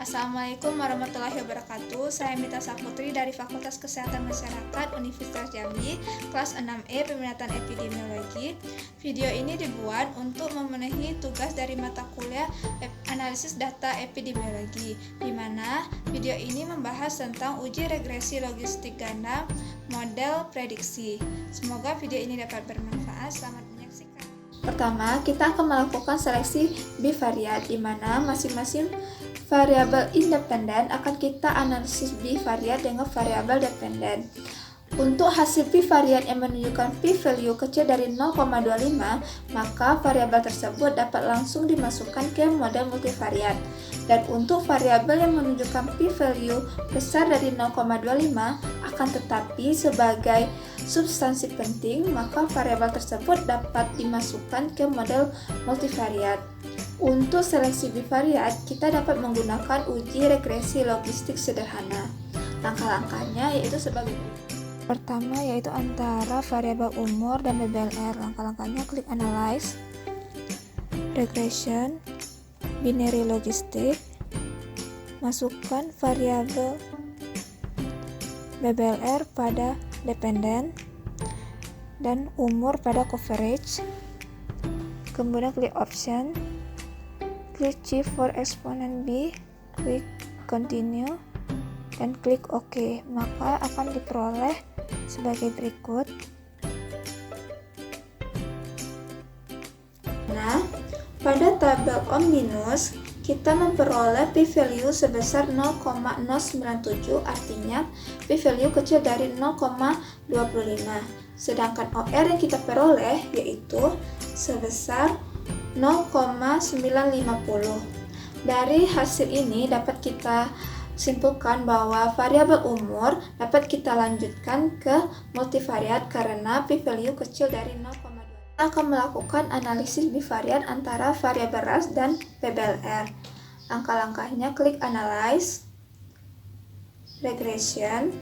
Assalamualaikum warahmatullahi wabarakatuh. Saya Mita Saputri dari Fakultas Kesehatan Masyarakat Universitas Jambi, kelas 6E Peminatan Epidemiologi. Video ini dibuat untuk memenuhi tugas dari mata kuliah Analisis Data Epidemiologi, di mana video ini membahas tentang uji regresi logistik ganda model prediksi. Semoga video ini dapat bermanfaat. Selamat menyaksikan. Pertama, kita akan melakukan seleksi bivariat, di mana masing-masing variabel independen akan kita analisis bivariat dengan variabel dependen. Untuk hasil bivariat yang menunjukkan p-value kecil dari 0,25, maka variabel tersebut dapat langsung dimasukkan ke model multivariat. Dan untuk variabel yang menunjukkan p-value besar dari 0,25, akan tetapi sebagai substansi penting, maka variabel tersebut dapat dimasukkan ke model multivariat. Untuk seleksi bivariat, kita dapat menggunakan uji regresi logistik sederhana. Langkah-langkahnya yaitu sebagai pertama, yaitu antara variabel umur dan BBLR. Langkah-langkahnya klik Analyze, Regression, Binary Logistic, masukkan variabel BBLR pada dependen dan umur pada coverage. Kemudian klik Option, klik Shift for exponent B, klik Continue, dan klik OK. Maka akan diperoleh sebagai berikut. Nah, pada tabel omnibus, kita memperoleh p-value sebesar 0,097, artinya p-value kecil dari 0,25. Sedangkan OR yang kita peroleh yaitu sebesar 0,950. Dari hasil ini dapat kita simpulkan bahwa variabel umur dapat kita lanjutkan ke multivariat karena p-value kecil dari 0,2. Kita akan melakukan analisis bivariat antara variabel ras dan PBLR. Langkah-langkahnya klik Analyze, Regression,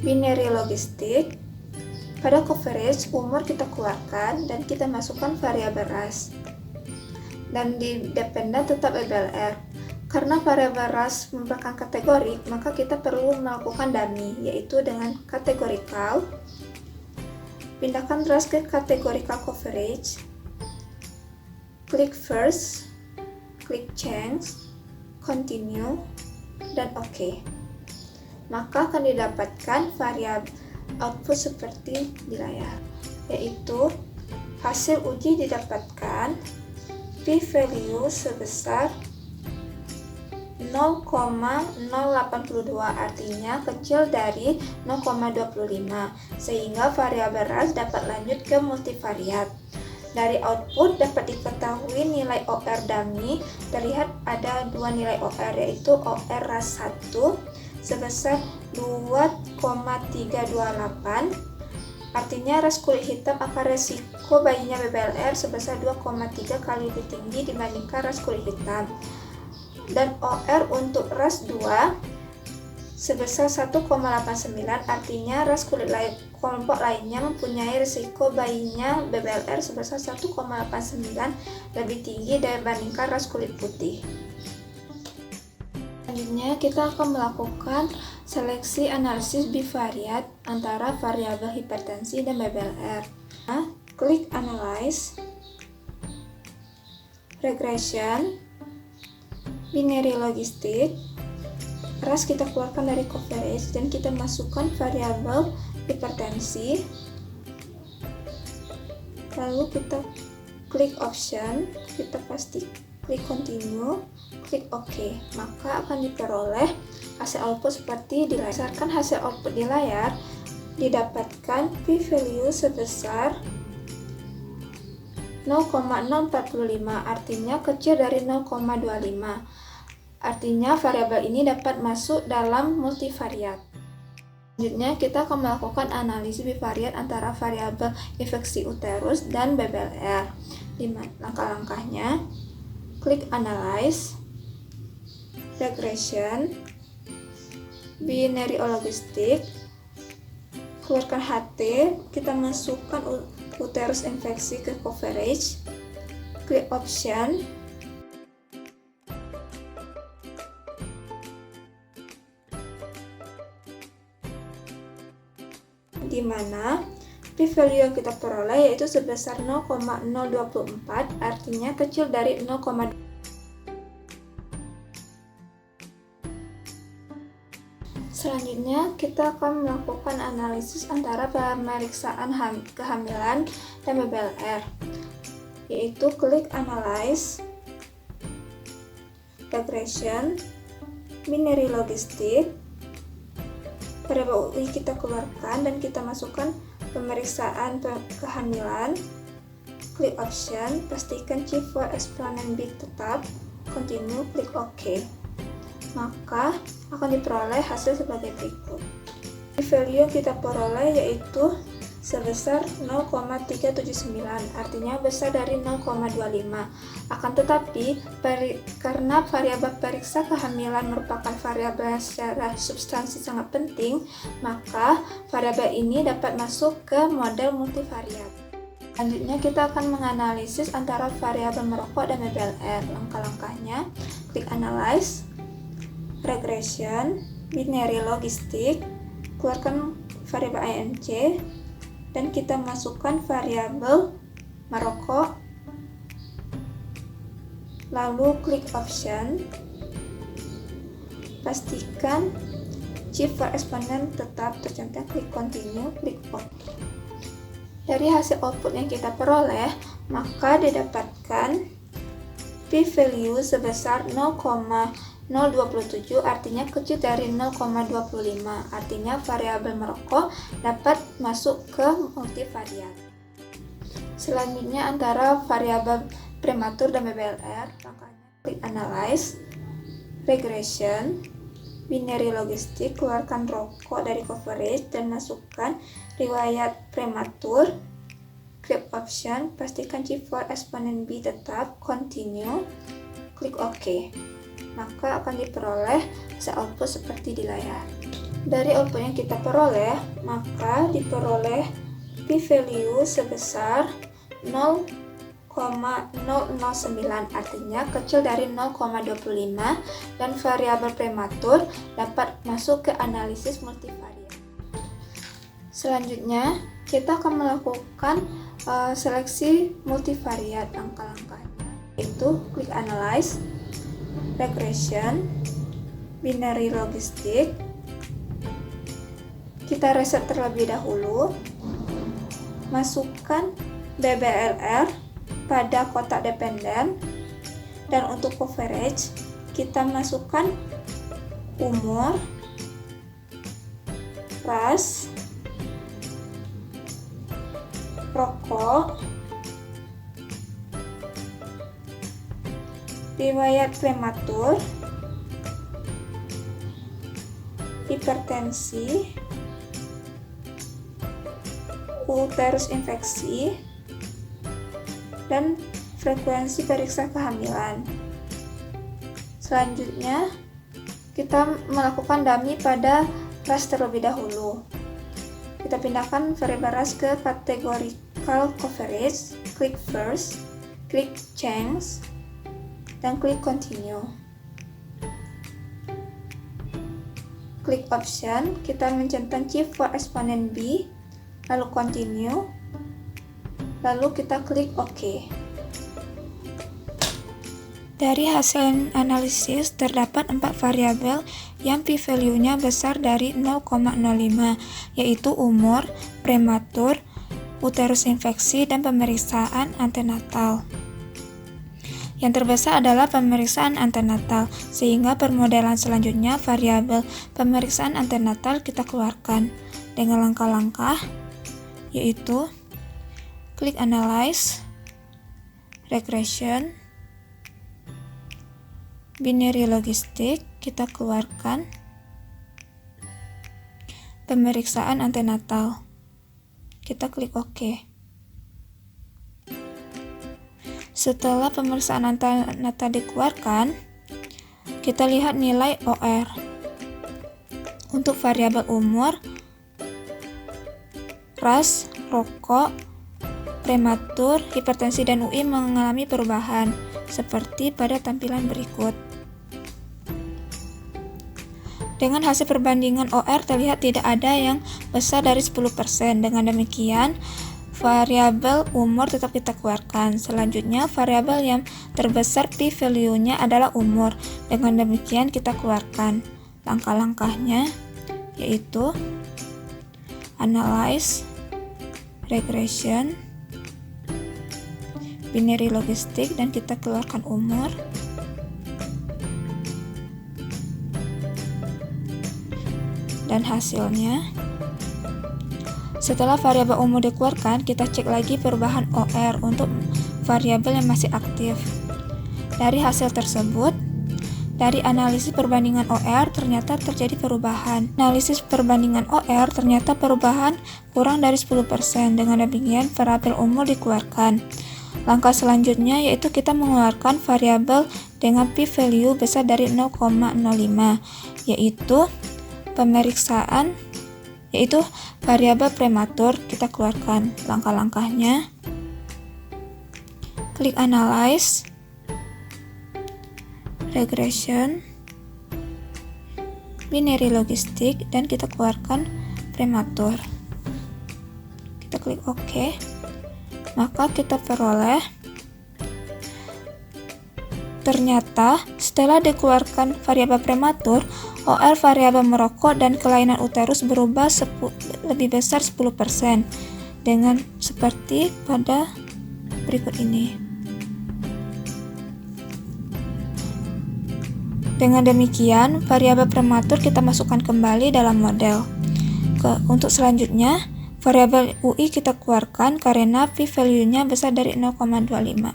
Binary Logistic. Pada coverage, umur kita keluarkan dan kita masukkan variabel ras. Dan di dependen tetap BBLR. Karena variabel ras merupakan kategorik, maka kita perlu melakukan dummy, yaitu dengan categorical. Pindahkan ras ke categorical coverage. Klik First, klik Change, Continue, dan OK. Maka akan didapatkan variabel output seperti di layar, yaitu hasil uji didapatkan p-value sebesar 0,082, artinya kecil dari 0,25, sehingga variabel ras dapat lanjut ke multivariat. Dari output dapat diketahui nilai OR dummy. Terlihat ada dua nilai OR, yaitu OR ras 1 sebesar 2,328, artinya ras kulit hitam akan resiko bayinya BBLR sebesar 2,3 kali lebih tinggi dibandingkan ras kulit hitam. Dan OR untuk ras 2 sebesar 1,89, artinya ras kulit kelompok lainnya mempunyai risiko bayinya BBLR sebesar 1,89 lebih tinggi dibandingkan ras kulit putih. Selanjutnya, kita akan melakukan seleksi analisis bivariat antara variabel hipertensi dan BBLR. Nah, klik Analyze, Regression, Binary Logistic. Ras kita keluarkan dari coverage dan kita masukkan variabel hipertensi. Lalu kita klik Option, kita klik Continue, klik OK. Maka akan diperoleh hasil output seperti di layar. Berdasarkan hasil output di layar, didapatkan p-value sebesar 0,045, artinya kecil dari 0,25. Artinya variabel ini dapat masuk dalam multivariat. Selanjutnya, kita akan melakukan analisis bivariat antara variabel infeksi uterus dan BBLR. Langkah-langkahnya, klik Analyze, Regression, Binary Logistic, keluarkan HT, kita masukkan uterus infeksi ke coverage, klik Option, di mana p-value yang kita peroleh yaitu sebesar 0,024, artinya kecil dari 0,2. Selanjutnya, kita akan melakukan analisis antara pemeriksaan kehamilan dan BBLR, yaitu klik Analyze, Regression, Binary Logistic. Variabel UI kita keluarkan dan kita masukkan pemeriksaan kehamilan. Klik Option, pastikan Chief for Exponent B tetap, Continue, klik OK. Maka akan diperoleh hasil sebagai berikut. Value yang kita peroleh yaitu sebesar 0,379, artinya besar dari 0,25. Akan tetapi, karena variabel periksa kehamilan merupakan variabel yang secara substansi sangat penting, maka variabel ini dapat masuk ke model multivariat. Selanjutnya kita akan menganalisis antara variabel merokok dan BBLR. Langkah-langkahnya, klik Analyze, Regression, Binary Logistic, keluarkan variabel IMC, dan kita masukkan variabel merokok, lalu klik Option, pastikan Chief for Exponent tetap tercentang, klik Continue, klik OK. Dari hasil output yang kita peroleh, maka didapatkan p-value sebesar 0,027, artinya kecil dari 0,25, artinya variabel merokok dapat masuk ke multivariat. Selanjutnya antara variabel prematur dan BBLR, langkahnya klik Analyze, Regression, Binary Logistic, keluarkan rokok dari coverage dan masukkan riwayat prematur. Klik Option, pastikan Chief for Exponent B tetap, Continue, klik OK. Maka akan diperoleh hasil output seperti di layar. Dari output yang kita peroleh, maka diperoleh p-value sebesar 0,009, artinya kecil dari 0,25, dan variabel prematur dapat masuk ke analisis multivariat. Selanjutnya, kita akan melakukan seleksi multivariat. Langkah-langkahnya yaitu klik Analyze, Regression, Binary Logistic. Kita reset terlebih dahulu, masukkan BBLR pada kotak dependen, dan untuk coverage kita masukkan umur, ras, rokok, riwayat prematur, hipertensi, uterus infeksi, dan frekuensi periksa kehamilan. Selanjutnya, kita melakukan dummy pada ras terlebih dahulu. Kita pindahkan variabel ras ke categorical coverage, klik First, klik Change, dan klik Continue. Klik Option, kita mencentang Chief for Exponent B, lalu Continue, lalu kita klik OK. Dari hasil analisis terdapat 4 variabel yang p-value-nya besar dari 0,05, yaitu umur, prematur, uterus infeksi, dan pemeriksaan antenatal. Yang terbesar adalah pemeriksaan antenatal, sehingga permodelan selanjutnya variabel pemeriksaan antenatal kita keluarkan dengan langkah-langkah, yaitu klik Analyze, Regression, Binary Logistic, kita keluarkan pemeriksaan antenatal, kita klik OK. Setelah pemeriksaan antenatal dikeluarkan, kita lihat nilai OR. Untuk variabel umur, ras, rokok, prematur, hipertensi, dan UI mengalami perubahan seperti pada tampilan berikut. Dengan hasil perbandingan OR terlihat tidak ada yang besar dari 10%. Dengan demikian, variabel umur tetap kita keluarkan. Selanjutnya, variabel yang terbesar p-value-nya adalah umur. Dengan demikian kita keluarkan. Langkah-langkahnya yaitu analyze, regression, binary logistic, dan kita keluarkan umur. Dan hasilnya, setelah variabel umur dikeluarkan, kita cek lagi perubahan OR untuk variabel yang masih aktif. Dari hasil tersebut, dari analisis perbandingan OR ternyata terjadi perubahan. Analisis perbandingan OR ternyata perubahan kurang dari 10%. Dengan demikian, variabel umur dikeluarkan. Langkah selanjutnya yaitu kita mengeluarkan variabel dengan p-value besar dari 0,05, yaitu pemeriksaan, yaitu variabel prematur. Kita keluarkan. Langkah-langkahnya, klik analyze, regression, binary logistic, dan kita keluarkan prematur. Kita klik OK. Maka kita peroleh ternyata setelah dikeluarkan variabel prematur, OR variabel merokok dan kelainan uterus berubah lebih besar 10%, dengan seperti pada berikut ini. Dengan demikian, variabel prematur kita masukkan kembali dalam model. Untuk selanjutnya, variabel UI kita keluarkan karena p-value-nya besar dari 0,05.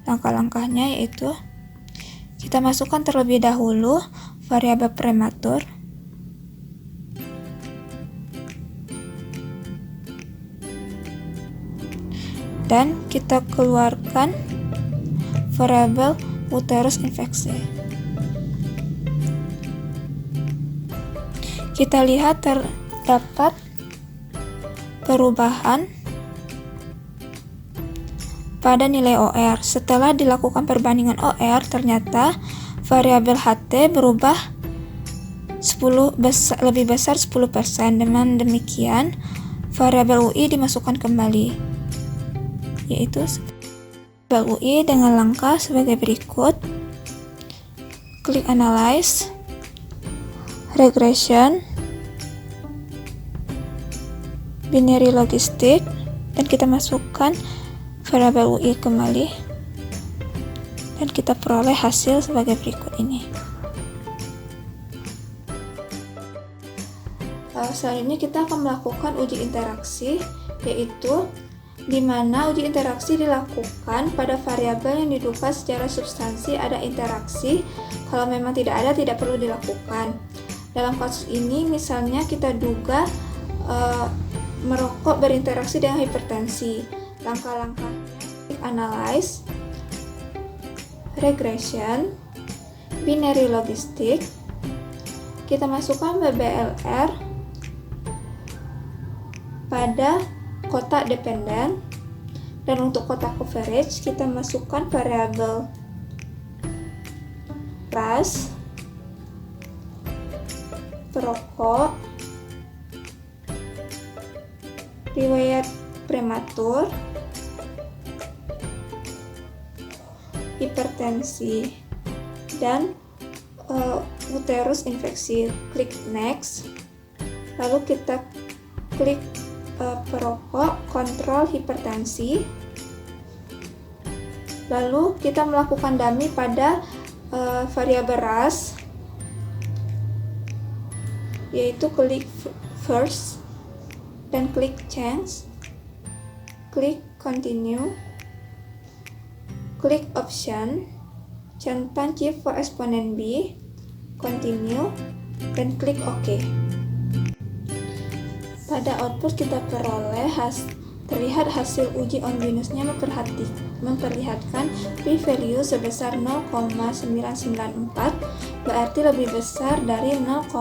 Langkah-langkahnya yaitu kita masukkan terlebih dahulu variabel prematur, dan kita keluarkan variabel uterus infeksi. Kita lihat terdapat perubahan pada nilai OR. Setelah dilakukan perbandingan OR, ternyata variabel HT berubah lebih besar 10%. Dengan demikian, variabel UI dimasukkan kembali, yaitu variabel UI dengan langkah sebagai berikut. Klik analyze, regression, binary logistic, dan kita masukkan variabel UI kembali, dan kita peroleh hasil sebagai berikut ini. Selanjutnya kita akan melakukan uji interaksi, yaitu di mana uji interaksi dilakukan pada variabel yang diduga secara substansi ada interaksi. Kalau memang tidak ada, tidak perlu dilakukan. Dalam kasus ini, misalnya kita duga merokok berinteraksi dengan hipertensi. Langkah-langkahnya, analyze, regression, binary logistic, kita masukkan BBLR pada kotak dependen, dan untuk kotak coverage kita masukkan variabel ras, perokok, riwayat prematur, hipertensi, dan uterus infeksi. Klik next, lalu kita klik perokok, kontrol hipertensi, lalu kita melakukan dummy pada variabel ras, yaitu klik first dan klik change, klik continue, klik option, centang keep for exponent B, continue, dan klik OK. Pada output kita peroleh Terlihat hasil uji onbinusnya memperlihatkan p-value sebesar 0,994, berarti lebih besar dari 0,05.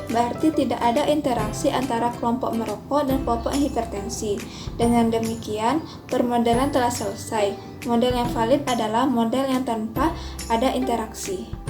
Berarti tidak ada interaksi antara kelompok merokok dan kelompok hipertensi. Dengan demikian, permodelan telah selesai. Model yang valid adalah model yang tanpa ada interaksi.